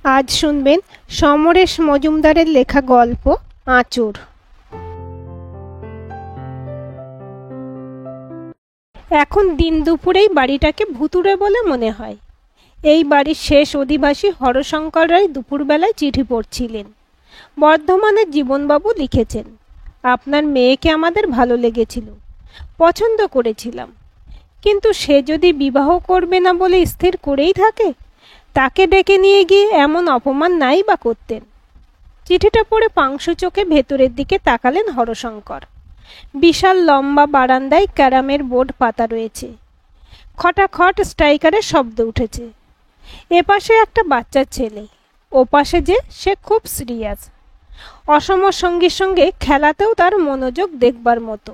আজ শুনবেন সমরেশ মজুমদারের লেখা গল্প আঁচড়। এখন দিন দুপুরেই বাড়িটাকে ভুতুড়ে বলে মনে হয়। এই বাড়ির শেষ অধিবাসী হরশঙ্কর রায় দুপুরবেলায় চিঠি পড়ছিলেন। বর্ধমানের জীবনবাবু লিখেছেন, আপনার মেয়েকে আমাদের ভালো লেগেছিল, পছন্দ করেছিলাম, কিন্তু সে যদি বিবাহ করবে না বলে স্থির করেই থাকে, তাকে ডেকে নিয়ে গিয়ে এমন অপমান নাই বা করতেন। চিঠিটা পড়ে পাংশু চোখে ভেতরের দিকে তাকালেন হরশঙ্কর। বিশাল লম্বা বারান্দায় ক্যারামের বোর্ড পাতা রয়েছে। খটাখট স্ট্রাইকারের শব্দ উঠেছে। এপাশে একটা বাচ্চা ছেলে, ওপাশে যে সে খুব সিরিয়াস। অসম সঙ্গীর সঙ্গে খেলাতেও তার মনোযোগ দেখবার মতো।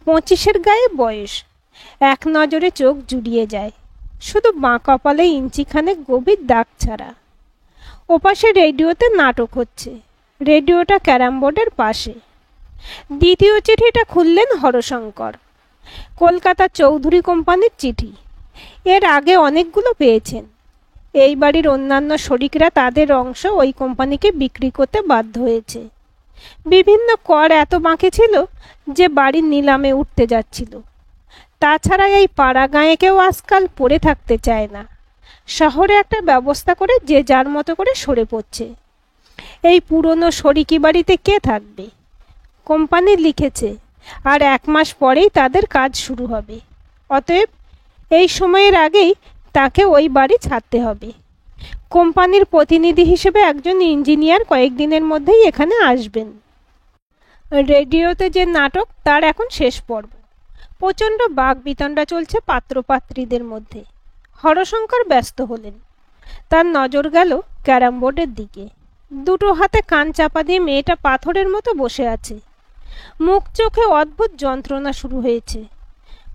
25-এর গায়ে বয়স, এক নজরে চোখ জুড়িয়ে যায়, শুধু বাঁ কপালে ইঞ্চিখানেক গভীর দাগ ছাড়া। ওপাশে রেডিওতে নাটক হচ্ছে, রেডিওটা ক্যারাম বোর্ডের পাশে। দ্বিতীয় চিঠিটা খুললেন হরশঙ্কর। কলকাতা চৌধুরী কোম্পানির চিঠি। এর আগে অনেকগুলো পেয়েছেন। এই বাড়ির অন্যান্য শরিকরা তাদের অংশ ওই কোম্পানিকে বিক্রি করতে বাধ্য হয়েছে। বিভিন্ন কর এত বাকি ছিল যে বাড়ির নিলামে উঠতে যাচ্ছিল। তাছাড়া এই পাড়া গাঁয়ে কেউ আজকাল পড়ে থাকতে চায় না। শহরে একটা ব্যবস্থা করে যে যার মতো করে সরে পড়ছে। এই পুরনো শরিকি বাড়িতে কে থাকবে? কোম্পানি লিখেছে আর 1 মাস পরেই তাদের কাজ শুরু হবে। অতএব এই সময়ের আগেই তাকে ওই বাড়ি ছাড়তে হবে। কোম্পানির প্রতিনিধি হিসেবে একজন ইঞ্জিনিয়ার কয়েকদিনের মধ্যেই এখানে আসবেন। রেডিওতে যে নাটক তার এখন শেষ পর্ব। প্রচণ্ড বাকবিতণ্ডা চলছে পাত্রপাত্রীদের মধ্যে। হরশঙ্কর ব্যস্ত হলেন। তার নজর গেল ক্যারাম বোর্ডের দিকে। দুটো হাতে কান চাপা দিয়ে মেয়েটা পাথরের মতো বসে আছে। মুখ চোখে অদ্ভুত যন্ত্রণা শুরু হয়েছে।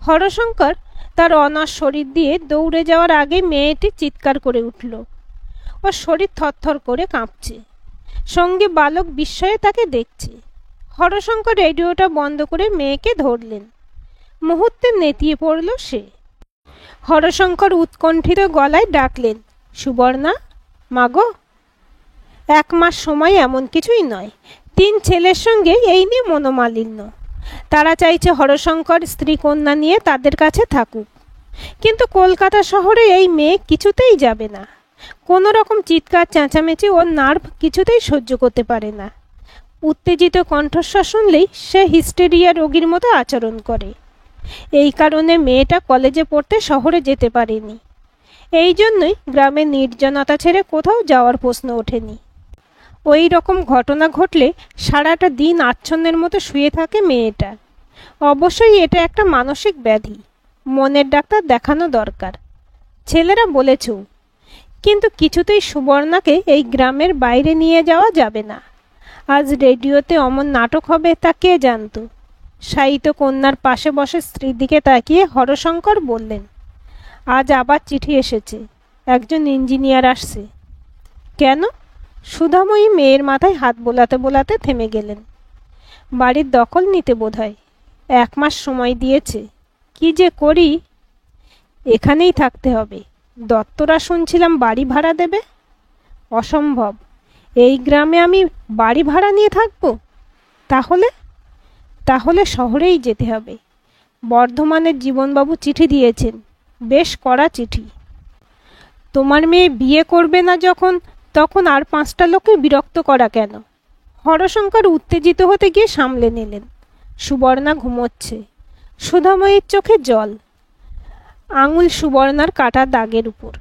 হরশঙ্কর তার অনার শরীর দিয়ে দৌড়ে যাওয়ার আগে মেয়েটি চিৎকার করে উঠল। ওর শরীর থরথর করে কাঁপছে। সঙ্গে বালক বিস্ময়ে তাকে দেখছে। হরশঙ্কর রেডিওটা বন্ধ করে মেয়েকে ধরলেন। মুহূর্তে নেতিয়ে পড়ল সে। হরশঙ্কর উৎকণ্ঠিত গলায় ডাকলেন, সুবর্ণা, মাগো। 1 মাস সময় এমন কিছুই নয়। 3 ছেলের সঙ্গে এই নিয়ে মনোমালিন্য। তারা চাইছে হরশঙ্কর স্ত্রী কন্যা নিয়ে তাদের কাছে থাকুক। কিন্তু কলকাতা শহরে এই মেয়ে কিছুতেই যাবে না। কোনো রকম চিৎকার চেঁচামেচি ওর নার্ভ কিছুতেই সহ্য করতে পারে না। উত্তেজিত কণ্ঠস্বর শুনলেই সে হিস্টেরিয়া রোগীর মতো আচরণ করে। এই কারণে মেয়েটা কলেজে পড়তে শহরে যেতে পারেনি। এই জন্যই গ্রামের নির্জনতা ছেড়ে কোথাও যাওয়ার প্রশ্ন ওঠেনি। ওই রকম ঘটনা ঘটলে সারাটা দিন আচ্ছন্নের মতো শুয়ে থাকে মেয়েটা। অবশ্যই এটা একটা মানসিক ব্যাধি। মনের ডাক্তার দেখানো দরকার। ছেলেরা বলেছেও। কিন্তু কিছুতেই সুবর্ণাকে এই গ্রামের বাইরে নিয়ে যাওয়া যাবে না। আজ রেডিওতে অমন নাটক হবে তা কে জানত? শায়িত কন্যার পাশে বসে স্ত্রীর দিকে তাকিয়ে হরশঙ্কর বললেন, আজ আবার চিঠি এসেছে। একজন ইঞ্জিনিয়ার আসছে। কেন? সুধাময়ী মেয়ের মাথায় হাত বোলাতে বোলাতে থেমে গেলেন। বাড়ির দখল নিতে বোধহয়। 1 মাস সময় দিয়েছে। কি যে করি? এখানেই থাকতে হবে। দত্তরা শুনছিলাম বাড়ি ভাড়া দেবে। অসম্ভব। এই গ্রামে আমি বাড়ি ভাড়া নিয়ে থাকবো? তাহলে শহরেই যেতে হবে। বর্ধমানের জীবনবাবু চিঠি দিয়েছেন, বেশ কড়া চিঠি। তোমার মেয়ে বিয়ে করবে না যখন, তখন আর 5টা লোকে বিরক্ত করা কেন? হরশঙ্কর উত্তেজিত হতে গিয়ে সামলে নিলেন। সুবর্ণা ঘুমোচ্ছে। সুধাময়ীর চোখে জল। আঙুল সুবর্ণার কাটা দাগের উপর।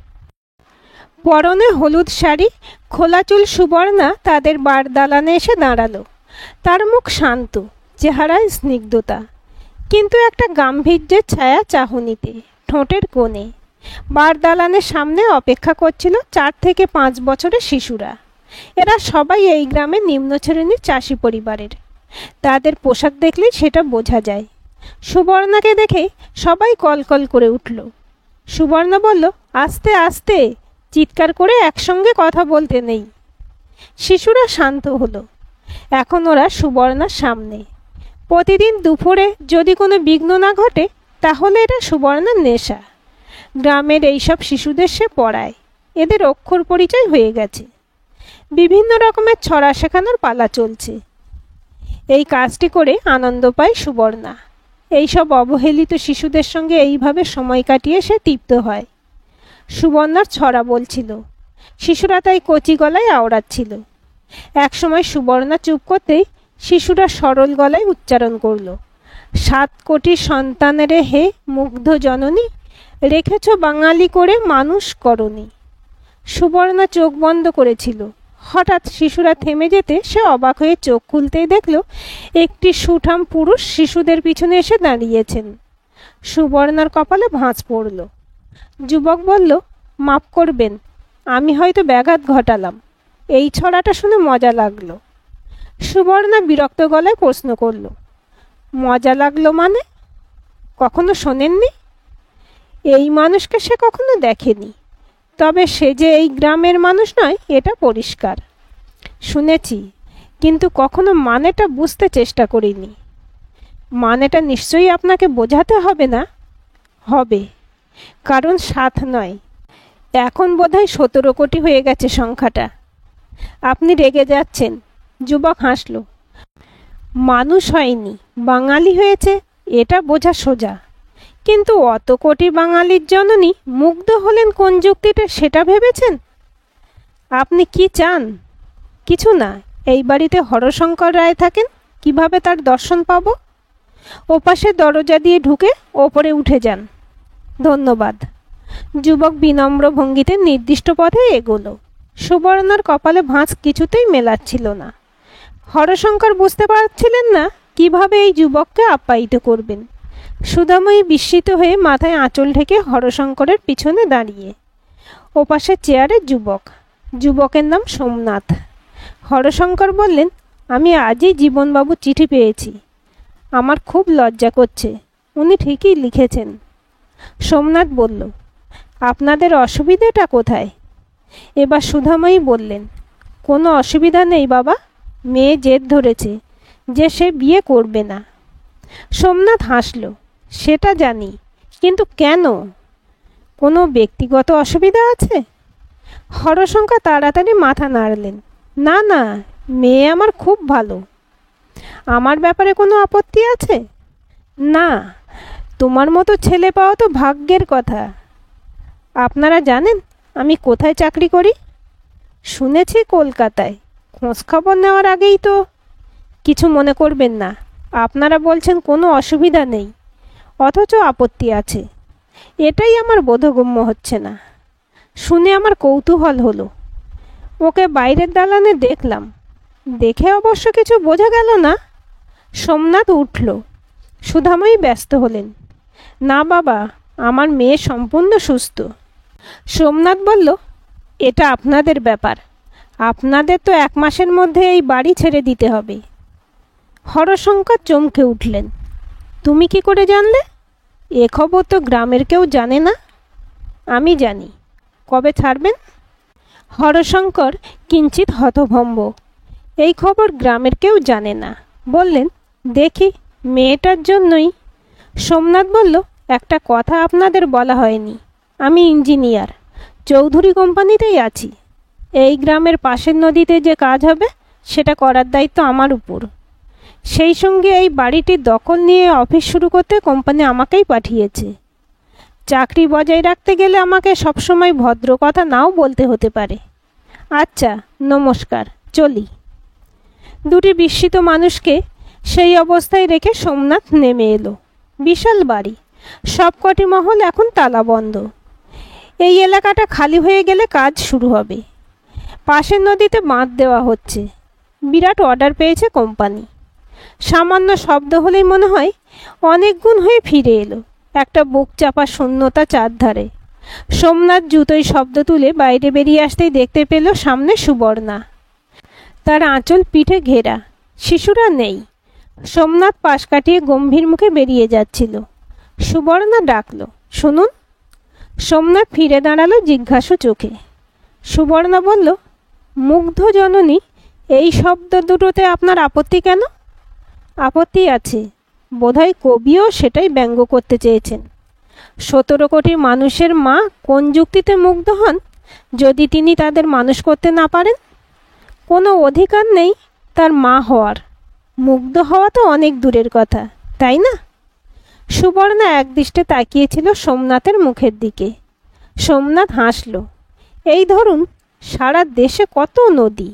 পরনে হলুদ শাড়ি, খোলা চুল সুবর্ণা তাদের বার দালানে এসে দাঁড়ালো। তার মুখ শান্ত, চেহারায় স্নিগ্ধতা, কিন্তু একটা গাম্ভীর্যের ছায়া চাহনিতে, ঠোঁটের কোণে। বার দালানের সামনে অপেক্ষা করছিল 4 থেকে 5 বছরের শিশুরা। এরা সবাই এই গ্রামের নিম্ন শ্রেণীর চাষি পরিবারের। তাদের পোশাক দেখলেই সেটা বোঝা যায়। সুবর্ণাকে দেখে সবাই কলকল করে উঠল। সুবর্ণা বলল, আস্তে আস্তে, চিৎকার করে একসঙ্গে কথা বলতে নেই। শিশুরা শান্ত হলো। এখন ওরা সুবর্ণার সামনে। প্রতিদিন দুপুরে যদি কোনো বিঘ্ন না ঘটে, তাহলে এটা সুবর্ণার নেশা। গ্রামের এইসব শিশুদের সে পড়ায়। এদের অক্ষর পরিচয় হয়ে গেছে। বিভিন্ন রকমের ছড়া শেখানোর পালা চলছে। এই কাজটি করে আনন্দ পায় সুবর্ণা। এইসব অবহেলিত শিশুদের সঙ্গে এইভাবে সময় কাটিয়ে সে তৃপ্ত হয়। সুবর্ণার ছড়া বলছিল, শিশুরা তাই কচি গলায় আওড়াচ্ছিল। একসময় সুবর্ণা চুপ করতেই শিশুরা সরল গলায় উচ্চারণ করল, 7 কোটি সন্তানেরে হে মুগ্ধ জননী, রেখেছ বাঙালি করে মানুষ করনি। সুবর্ণা চোখ বন্ধ করেছিল। হঠাৎ শিশুরা থেমে যেতে সে অবাক হয়ে চোখ খুলতেই দেখল একটি সুঠাম পুরুষ শিশুদের পিছনে এসে দাঁড়িয়েছেন। সুবর্ণার কপালে ভাঁজ পড়ল। যুবক বলল, মাপ করবেন, আমি হয়তো ব্যাঘাত ঘটালাম। এই ছড়াটা শুনে মজা লাগলো। সুবর্ণা বিরক্ত গলায় প্রশ্ন করল, মজা লাগলো মানে? কখনো শোনেননি? এই মানুষকে সে কখনো দেখেনি, তবে সে যে এই গ্রামের মানুষ নয় এটা পরিষ্কার। শুনেছি, কিন্তু কখনো মানেটা বুঝতে চেষ্টা করিনি। মানেটা নিশ্চয়ই আপনাকে বোঝাতে হবে না? হবে, কারণ 7 নয়, এখন বোধহয় 17 কোটি হয়ে গেছে সংখ্যাটা। আপনি রেগে যাচ্ছেন। যুবক হাসল। মানুষ হয়নি, বাঙালি হয়েছে, এটা বোঝা সোজা। কিন্তু অত কোটি বাঙালির জননী মুগ্ধ হলেন কোন যুক্তিতে সেটা ভেবেছেন? আপনি কি চান? কিছু না, এই বাড়িতে হরশঙ্কর রায় থাকেন, কিভাবে তার দর্শন পাব? ওপাশে দরজা দিয়ে ঢুকে ওপরে উঠে যান। ধন্যবাদ। যুবক বিনম্র ভঙ্গিতে নির্দিষ্ট পথে এগোলো। সুবর্ণার কপালে ভাঁজ কিছুতেই মেলাচ্ছিল না। হরশঙ্কর বুঝতে পারছিলেন না কিভাবে এই যুবককে আপ্যায়িত করবেন। সুধাময়ী বিস্মিত হয়ে মাথায় আঁচল ঢেকে হরশঙ্করের পিছনে দাঁড়িয়ে। ওপাশে চেয়ারে যুবক। যুবকের নাম সোমনাথ। হরশঙ্কর বললেন, আমি আজই জীবনবাবু চিঠি পেয়েছি। আমার খুব লজ্জা করছে, উনি ঠিকই লিখেছেন। সোমনাথ বলল, আপনাদের অসুবিধাটা কোথায়? এবার সুধাময়ী বললেন, কোনো অসুবিধা নেই বাবা, মেয়ে জেদ ধরেছে যে সে বিয়ে করবে না। সোমনাথ হাসল, সেটা জানি, কিন্তু কেন? কোনো ব্যক্তিগত অসুবিধা আছে? হরশঙ্কর তাড়াতাড়ি মাথা নাড়লেন, না না, মেয়ে আমার খুব ভালো। আমার ব্যাপারে কোনো আপত্তি আছে? না, তোমার মতো ছেলে পাওয়া তো ভাগ্যের কথা। আপনারা জানেন আমি কোথায় চাকরি করি? শুনেছি কলকাতায়। খোঁজখবর নেওয়ার আগেই তো। কিছু মনে করবেন না, আপনারা বলছেন কোনো অসুবিধা নেই, অথচ আপত্তি আছে। এটাই আমার বোধগম্য হচ্ছে না। শুনে আমার কৌতূহল হলো। ওকে বাইরের দালানে দেখলাম, দেখে অবশ্য কিছু বোঝা গেল না। সোমনাথ উঠল। সুধাময়ী ব্যস্ত হলেন, না বাবা, আমার মেয়ে সম্পূর্ণ সুস্থ। সোমনাথ বলল, এটা আপনাদের ব্যাপার, আপনাদের তো 1 মাসের মধ্যে এই বাড়ি ছেড়ে দিতে হবে। হরশঙ্কর চমকে উঠলেন, তুমি কি করে জানলে? এ খবর তো গ্রামের কেউ জানে না। আমি জানি। কবে ছাড়বেন? হরশঙ্কর কিঞ্চিৎ হতভম্ব। এই খবর গ্রামের কেউ জানে না। বললেন, দেখি, মেয়েটার জন্যই। সোমনাথ বলল, একটা কথা আপনাদের বলা হয়নি, আমি ইঞ্জিনিয়ার, চৌধুরী কোম্পানিতেই আছি। এই গ্রামের পাশের নদীতে যে কাজ হবে সেটা করার দায়িত্ব আমার উপর। সেই সঙ্গে এই বাড়িটির দখল নিয়ে অফিস শুরু করতে কোম্পানি আমাকেই পাঠিয়েছে। চাকরি বজায় রাখতে গেলে আমাকে সবসময় ভদ্র কথা নাও বলতে হতে পারে। আচ্ছা, নমস্কার, চলি। দুটি বিস্মিত মানুষকে সেই অবস্থায় রেখে সোমনাথ নেমে এলো। বিশাল বাড়ি, সবকটি মহল এখন তালাবন্ধ। এই এলাকাটা খালি হয়ে গেলে কাজ শুরু হবে। পাশের নদীতে বাঁধ দেওয়া হচ্ছে। বিরাট অর্ডার পেয়েছে কোম্পানি। সামান্য শব্দ হলেই মনে হয় অনেক গুণ হয়ে ফিরে এলো। একটা বুক চাপা শূন্যতা চারধারে। সোমনাথ জুতোয় শব্দ তুলে বাইরে বেরিয়ে আসতেই দেখতে পেল সামনে সুবর্ণা। তার আঁচল পিঠে ঘেরা। শিশুরা নেই। সোমনাথ পাশ কাটিয়ে গম্ভীর মুখে বেরিয়ে যাচ্ছিল। সুবর্ণা ডাকল, শুনুন। সোমনাথ ফিরে দাঁড়ালো জিজ্ঞাসু চোখে। সুবর্ণা বলল, মুগ্ধ জননী, এই শব্দ দুটোতে আপনার আপত্তি কেন? আপত্তি আছে, বোধহয় কবিও সেটাই ব্যঙ্গ করতে চেয়েছেন। 17 কোটি মানুষের মা কোন যুক্তিতে মুগ্ধ হন যদি তিনি তাদের মানুষ করতে না পারেন? কোনো অধিকার নেই তার মা হওয়ার। মুগ্ধ হওয়া তো অনেক দূরের কথা, তাই না? সুবর্ণা একদৃষ্টে তাকিয়েছিল সোমনাথের মুখের দিকে। সোমনাথ হাসল। এই ধরুন, সারা দেশে কত নদী।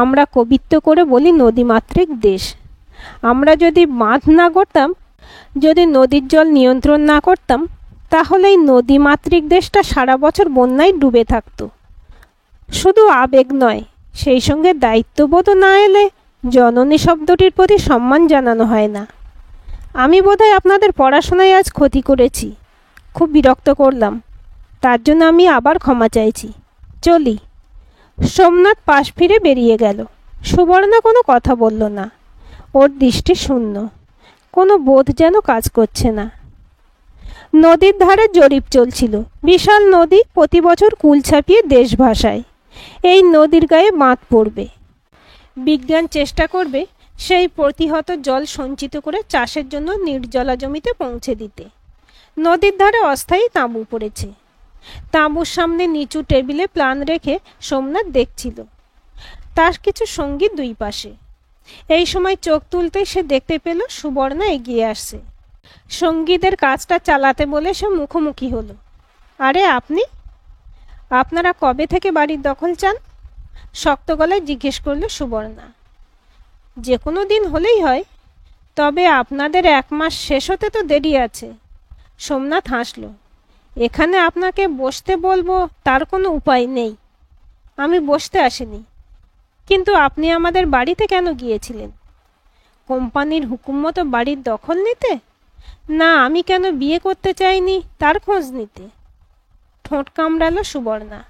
আমরা কবিত্ব করে বলি নদীমাতৃক দেশ। আমরা যদি বাঁধ না করতাম, যদি নদীর জল নিয়ন্ত্রণ না করতাম, তাহলে এই নদীমাতৃক দেশটা সারা বছর বন্যায় ডুবে থাকতো। শুধু আবেগ নয়, সেই সঙ্গে দায়িত্ববোধও না এলে জননী শব্দটির প্রতি সম্মান জানানো হয় না। আমি বোধহয় আপনাদের পড়াশোনায় আজ ক্ষতি করেছি, খুব বিরক্ত করলাম। তার জন্য আমি আবার ক্ষমা চাইছি। চলি। সোমনাথ পাশ ফিরে বেরিয়ে গেল। সুবর্ণা কোনো কথা বলল না। ওর দৃষ্টি শূন্য, কোনো বোধ যেন কাজ করছে না। নদীর ধারে জরিপ চলছিল। বিশাল নদী, প্রতি বছর কুল ছাপিয়ে দেশ ভাসায়। এই নদীর গায়ে বাঁধ পড়বে। বিজ্ঞান চেষ্টা করবে সেই প্রতিহত জল সঞ্চিত করে চাষের জন্য নির্জলা জমিতে পৌঁছে দিতে। নদীর ধারে অস্থায়ী তাঁবু পড়েছে। তাঁবুর সামনে নিচু টেবিলে প্ল্যান রেখে সোমনাথ দেখছিল। তার কিছু সঙ্গী দুই পাশে। এই সময় চোখ তুলতেই সে দেখতে পেল সুবর্ণা এগিয়ে আসছে। সঙ্গীদের কাজটা চালাতে বলে সে মুখোমুখি হলো। আরে আপনি? আপনারা কবে থেকে বাড়ির দখল চান? শক্ত গলায় জিজ্ঞেস করল সুবর্ণা। যে কোনো দিন হলেই হয়, তবে আপনাদের 1 মাস শেষ হতে তো দেরি আছে। সোমনাথ হাসল। এখানে আপনাকে বসতে বলবো তার কোনো উপায় নেই। আমি বসতে আসিনি। কিন্তু আপনি আমাদের বাড়িতে কেন গিয়েছিলেন? কোম্পানির হুকুম মতো বাড়ির দখল নিতে? না, আমি কেন বিয়ে করতে চাইনি তার খোঁজ নিতে। ঠোঁট কামড়ালো সুবর্ণা।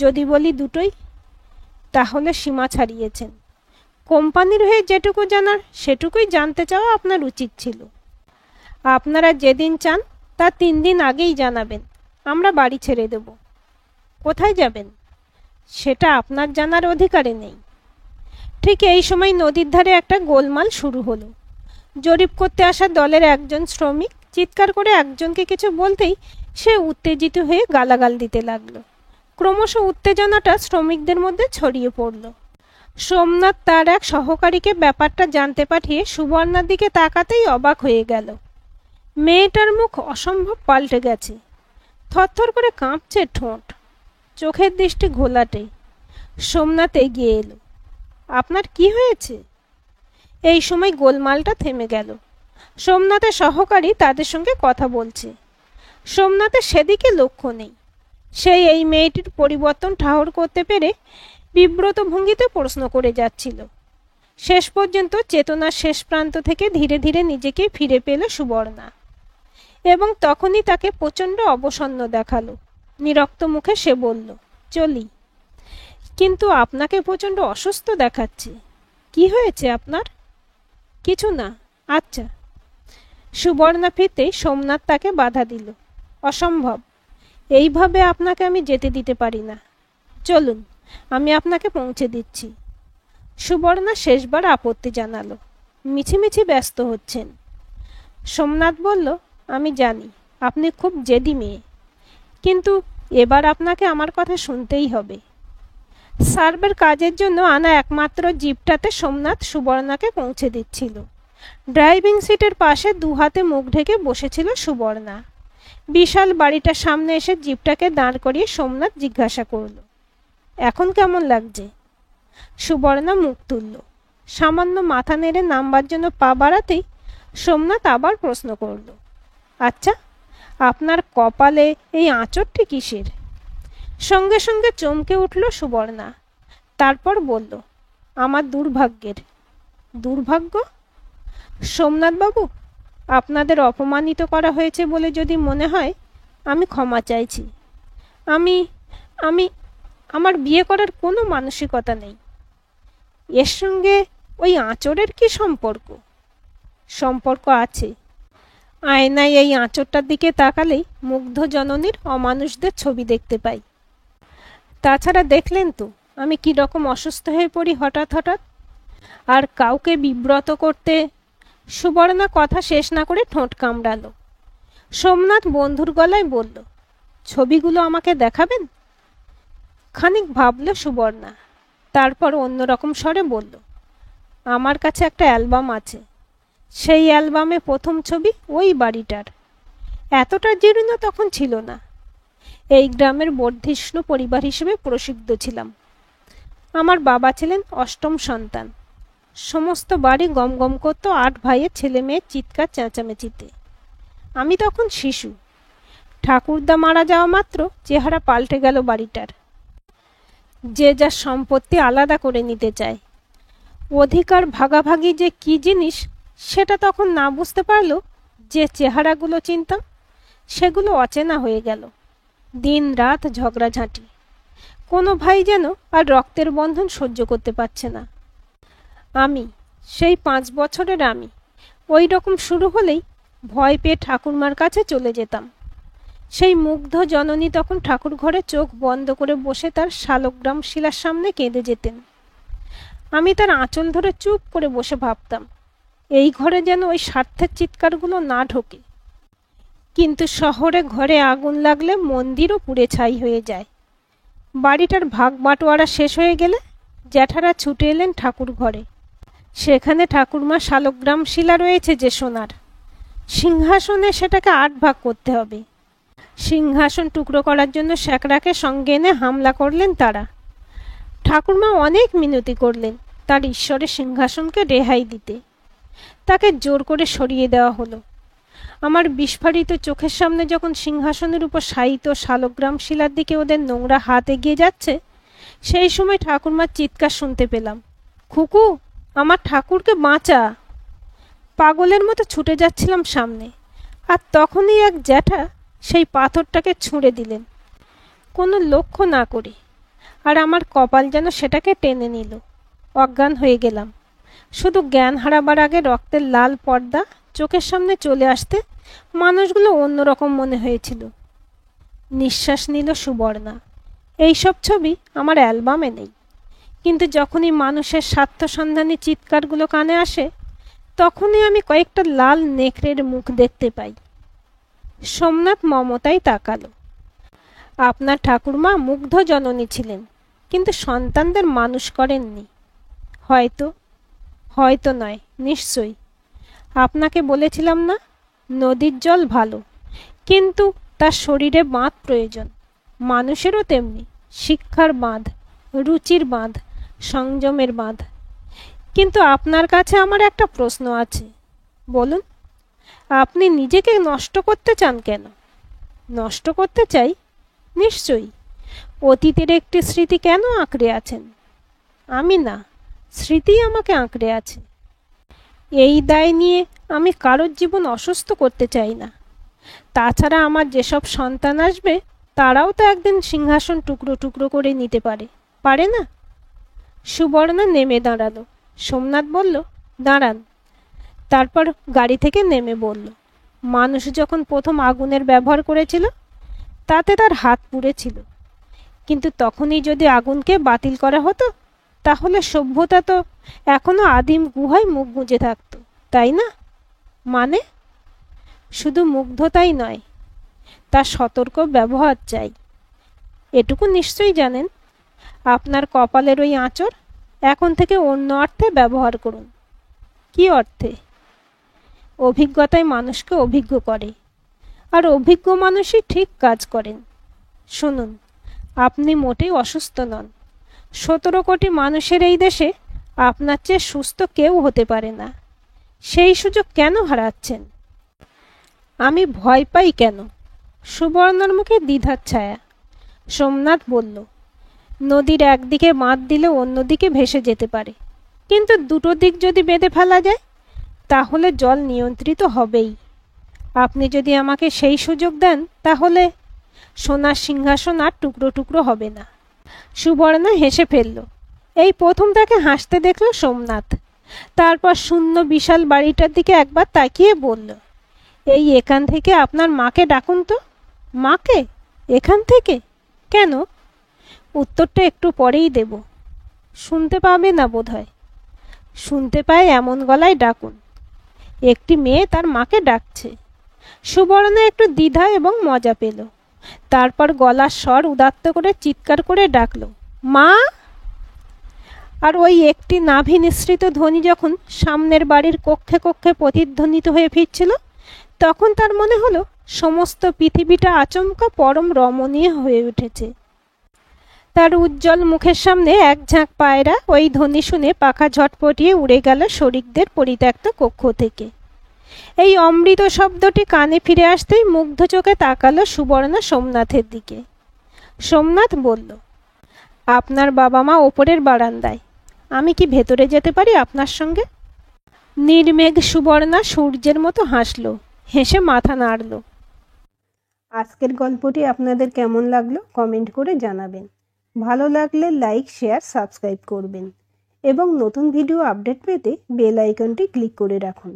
যদি বলি দুটোই, তাহলে সীমা ছাড়িয়েছেন। কোম্পানির হয়ে যেটুকু জানার সেটুকুই জানতে চাওয়া আপনার উচিত ছিল। আপনারা যেদিন চান তার 3 দিন আগেই জানাবেন। আমরা বাড়ি ছেড়ে দেব। কোথায় যাবেন সেটা আপনার জানার অধিকারে নেই। ঠিক এই সময় নদীর ধারে একটা গোলমাল শুরু হলো। জরিপ করতে আসা দলের একজন শ্রমিক চিৎকার করে একজনকে কিছু বলতেই সে উত্তেজিত হয়ে গালাগাল দিতে লাগলো। ক্রমশ উত্তেজনাটা শ্রমিকদের মধ্যে ছড়িয়ে পড়ল। সোমনাথ তার এক সহকারীকে ব্যাপারটা জানতে পাঠিয়ে সুবর্ণার দিকে তাকাতেই অবাক হয়ে গেল। মেয়েটার মুখ অসম্ভব পাল্টে গেছে। থরথর করে কাঁপছে ঠোঁট, চোখের দৃষ্টি ঘোলাটে। সোমনাথ এগিয়ে এলো। আপনার কি হয়েছে? এই সময় গোলমালটা থেমে গেল। সোমনাথের সহকারী তাদের সঙ্গে কথা বলছে। সোমনাথের সেদিকে লক্ষ্য নেই। সেই এই মেয়েটির পরিবর্তন ঠাহর করতে পেরে বিব্রত ভঙ্গিতে প্রশ্ন করে যাচ্ছিল। শেষ পর্যন্ত চেতনার শেষ প্রান্ত থেকে ধীরে ধীরে নিজেকে ফিরে পেল সুবর্ণা, এবং তখনই তাকে প্রচণ্ড অবসন্ন দেখালো। নিরক্ত মুখে সে বলল, চলি। কিন্তু আপনাকে প্রচণ্ড অসুস্থ দেখাচ্ছে। কি হয়েছে আপনার? কিছু না। আচ্ছা। সুবর্ণা ফিরতেই সোমনাথ তাকে বাধা দিল। অসম্ভব, এইভাবে আপনাকে আমি যেতে দিতে পারি না। চলুন, আমি আপনাকে পৌঁছে দিচ্ছি। সুবর্ণা শেষবার আপত্তি জানালো। মিছিমিছি ব্যস্ত হচ্ছেন। সোমনাথ বলল, আমি জানি আপনি খুব জেদি মেয়ে, কিন্তু এবার আপনাকে আমার কথা শুনতেই হবে। সার্ভের কাজের জন্য আনা একমাত্র জিপটাতে সোমনাথ সুবর্ণাকে পৌঁছে দিচ্ছিল। ড্রাইভিং সিটের পাশে 2 হাতে মুখ ঢেকে বসেছিল সুবর্ণা। বিশাল বাড়িটার সামনে এসে জিপটাকে দাঁড় করিয়ে সোমনাথ জিজ্ঞাসা করল, এখন কেমন লাগছে? সুবর্ণা মুখ তুলল। সামান্য মাথা নেড়ে নামবার জন্য পা বাড়াতেই সোমনাথ আবার প্রশ্ন করল, আচ্ছা, আপনার কপালে এই আঁচড়টি কিসের? সঙ্গে সঙ্গে চমকে উঠল সুবর্ণা। তারপর বলল, আমার দুর্ভাগ্যের। দুর্ভাগ্য? সোমনাথবাবু, আপনাদের অপমানিত করা হয়েছে বলে যদি মনে হয়, আমি ক্ষমা চাইছি। আমার বিয়ে করার কোনো মানসিকতা নেই। এর সঙ্গে ওই আঁচড়ের কি সম্পর্ক? সম্পর্ক আছে। আয়নায় এই আঁচড়টার দিকে তাকালেই মুগ্ধ জননীর অমানুষদের ছবি দেখতে পাই। তাছাড়া দেখলেন তো আমি কি রকম অসুস্থ হয়ে পড়ি হঠাৎ হঠাৎ, আর কাউকে বিব্রত করতে। সুবর্ণা কথা শেষ না করে ঠোঁট কামড়ালো। সোমনাথ বন্ধুর গলায় বলল, ছবিগুলো আমাকে দেখাবেন? খানিক ভাবল সুবর্ণা, তারপর অন্যরকম স্বরে বলল, আমার কাছে একটা অ্যালবাম আছে। সেই অ্যালবামে প্রথম ছবি ওই বাড়িটার। এতটা জীর্ণ তখন ছিল না। এই গ্রামের বর্ধিষ্ণু পরিবার হিসেবে প্রসিদ্ধ ছিলাম। আমার বাবা ছিলেন অষ্টম সন্তান। সমস্ত বাড়ি গমগম করত 8 ভাইয়ের ছেলে মেয়ের চিৎকার চেঁচামেচিতে। আমি তখন শিশু। ঠাকুরদা মারা যাওয়া মাত্র চেহারা পাল্টে গেল বাড়িটার। যে যার সম্পত্তি আলাদা করে নিতে চায়। অধিকার ভাগাভাগি যে কি জিনিস সেটা তখন না বুঝতে পারলেও যে চেহারাগুলো চিনতাম সেগুলো অচেনা হয়ে গেল। দিন রাত ঝগড়াঝাঁটি। কোনো ভাই যেন আর রক্তের বন্ধন সহ্য করতে পারছে না। আমি, সেই 5 বছরের আমি, ওই রকম শুরু হলেই ভয় পেয়ে ঠাকুরমার কাছে চলে যেতাম। সেই মুগ্ধ জননী তখন ঠাকুর ঘরে চোখ বন্ধ করে বসে তার শালগ্রাম শিলার সামনে কেঁদে যেতেন। আমি তার আঁচল ধরে চুপ করে বসে ভাবতাম, এই ঘরে যেন ওই স্বার্থের চিৎকারগুলো না ঢোকে। কিন্তু শহরে ঘরে আগুন লাগলে মন্দিরও পুড়ে ছাই হয়ে যায়। বাড়িটার ভাগ বাটোয়ারা শেষ হয়ে গেলে জ্যাঠারা ছুটে এলেন ঠাকুর ঘরে। সেখানে ঠাকুরমা শালগ্রাম শিলা রয়েছে যে সোনার, সিংহাসনে সেটাকে 8 ভাগ করতে হবে। সিংহাসন টুকরো করার জন্য স্যাকরাকে সঙ্গে এনে হামলা করলেন তারা। ঠাকুরমা অনেক মিনতি করলেন তার ঈশ্বরের সিংহাসনকে রেহাই দিতে। তাকে জোর করে সরিয়ে দেওয়া হলো। আমার বিস্ফারিত চোখের সামনে যখন সিংহাসনের উপর শায়িত শালগ্রাম শিলার দিকে ওদের নোংরা হাত এগিয়ে যাচ্ছে, সেই সময় ঠাকুরমার চিৎকার শুনতে পেলাম, খুকু, আমার ঠাকুরকে বাঁচা। পাগলের মতো ছুটে যাচ্ছিলাম সামনে, আর তখনই এক জ্যাঠা সেই পাথরটাকে ছুঁড়ে দিলেন কোনো লক্ষ্য না করে, আর আমার কপাল যেন সেটাকে টেনে নিল। অজ্ঞান হয়ে গেলাম। শুধু জ্ঞান হারাবার আগে রক্তের লাল পর্দা চোখের সামনে চলে আসতে মানুষগুলো অন্যরকম মনে হয়েছিল। নিঃশ্বাস নিল সুবর্ণা। এইসব ছবি আমার অ্যালবামে নেই, কিন্তু যখনই মানুষের স্বার্থসন্ধানী চিৎকারগুলো কানে আসে তখনই আমি কয়েকটা লাল নেকড়ের মুখ দেখতে পাই। সোমনাথ মমতায় তাকালো। আপনার ঠাকুরমা মুগ্ধ জননী ছিলেন, কিন্তু সন্তানদের মানুষ করেননি। হয়তো নয়, নিশ্চয়ই। আপনাকে বলেছিলাম না, নদীর জল ভালো, কিন্তু তার শরীরে বাঁধ প্রয়োজন। মানুষেরও তেমনি, শিক্ষার বাঁধ, রুচির বাঁধ, সংযমের বাঁধ। কিন্তু আপনার কাছে আমার একটা প্রশ্ন আছে। বলুন, আপনি নিজেকে নষ্ট করতে চান কেন? নষ্ট করতে চাই? নিশ্চয়ই। অতীতের একটি স্মৃতি কেন আঁকড়ে আছেন? আমি না, স্মৃতি আমাকে আঁকড়ে আছে। এই দায় নিয়ে আমি কারোর জীবন অসুস্থ করতে চাই না। তাছাড়া আমার যেসব সন্তান আসবে তারাও তো একদিন সিংহাসন টুকরো টুকরো করে নিতে পারে না? সুবর্ণা নেমে দাঁড়ালো। সোমনাথ বলল, দাঁড়ান। তারপর গাড়ি থেকে নেমে বলল, মানুষ যখন প্রথম আগুনের ব্যবহার করেছিল তাতে তার হাত পুড়েছিল, কিন্তু তখনই যদি আগুনকে বাতিল করা হতো তাহলে সভ্যতা তো এখনো আদিম গুহায় মুখ গুঁজে থাকতো, তাই না? মানে শুধু মুগ্ধতাই নয়, তার সতর্ক ব্যবহার চাই। এটুকু নিশ্চয়ই জানেন, আপনার কপালের ওই আঁচড় এখন থেকে অন্য অর্থে ব্যবহার করুন। কি অর্থে? অভিজ্ঞতায় মানুষকে অভিজ্ঞ করে, আর অভিজ্ঞ মানুষই ঠিক কাজ করেন। শুনুন, আপনি মোটেই অসুস্থ নন। 17 কোটি মানুষের এই দেশে আপনার চেয়ে সুস্থ কেউ হতে পারে না। সেই সুযোগ কেন হারাচ্ছেন? আমি ভয় পাই কেন? সুবর্ণার মুখে দ্বিধার ছায়া। সোমনাথ বলল, নদীর একদিকে বাঁধ দিলে অন্যদিকে ভেসে যেতে পারে, কিন্তু দুটো দিক যদি বেঁধে ফেলা যায় তাহলে জল নিয়ন্ত্রিত হবেই। আপনি যদি আমাকে সেই সুযোগ দেন তাহলে সোনার সিংহাসন আর টুকরো টুকরো হবে না। সুবর্ণা হেসে ফেলল। এই প্রথম তাকে হাসতে দেখল সোমনাথ। তারপর শূন্য বিশাল বাড়িটার দিকে একবার তাকিয়ে বলল, এই এখান থেকে আপনার মাকে ডাকুন তো। মাকে? এখান থেকে? কেন? উত্তরটা একটু পরেই দেব। শুনতে পাবে না বোধহয়। শুনতে পায় এমন গলায় ডাকুন। একটি মেয়ে তার মাকে ডাকছে। সুবর্ণা একটু দ্বিধা এবং মজা পেল। তারপর গলার স্বর উদাত্ত করে চিৎকার করে ডাকলো, মা। আর ওই একটি নাভি নিঃসৃত ধ্বনি যখন সামনের বাড়ির কক্ষে কক্ষে প্রতিধ্বনিত হয়ে ফিরছিল, তখন তার মনে হলো সমস্ত পৃথিবীটা আচমকা পরম রমণীয় হয়ে উঠেছে। তার উজ্জ্বল মুখের সামনে এক ঝাঁক পায়রা ওই ধ্বনি শুনে পাখা ঝটপটিয়ে উড়ে গেল শরিকদের পরিত্যক্ত কক্ষ থেকে। এই অমৃত শব্দটি কানে ফিরে আসতেই মুগ্ধ চোখে তাকালো সুবর্ণা সোমনাথের দিকে। সোমনাথ বলল, আপনার বাবা মা ওপরের বারান্দায়, আমি কি ভেতরে যেতে পারি আপনার সঙ্গে? নির্মেঘ সুবর্ণা সূর্যের মতো হাসল, হেসে মাথা নাড়ল। আজকের গল্পটি আপনাদের কেমন লাগলো কমেন্ট করে জানাবেন। ভালো লাগলে লাইক, শেয়ার, সাবস্ক্রাইব করবেন এবং নতুন ভিডিও আপডেট পেতে বেল আইকনটি ক্লিক করে রাখুন।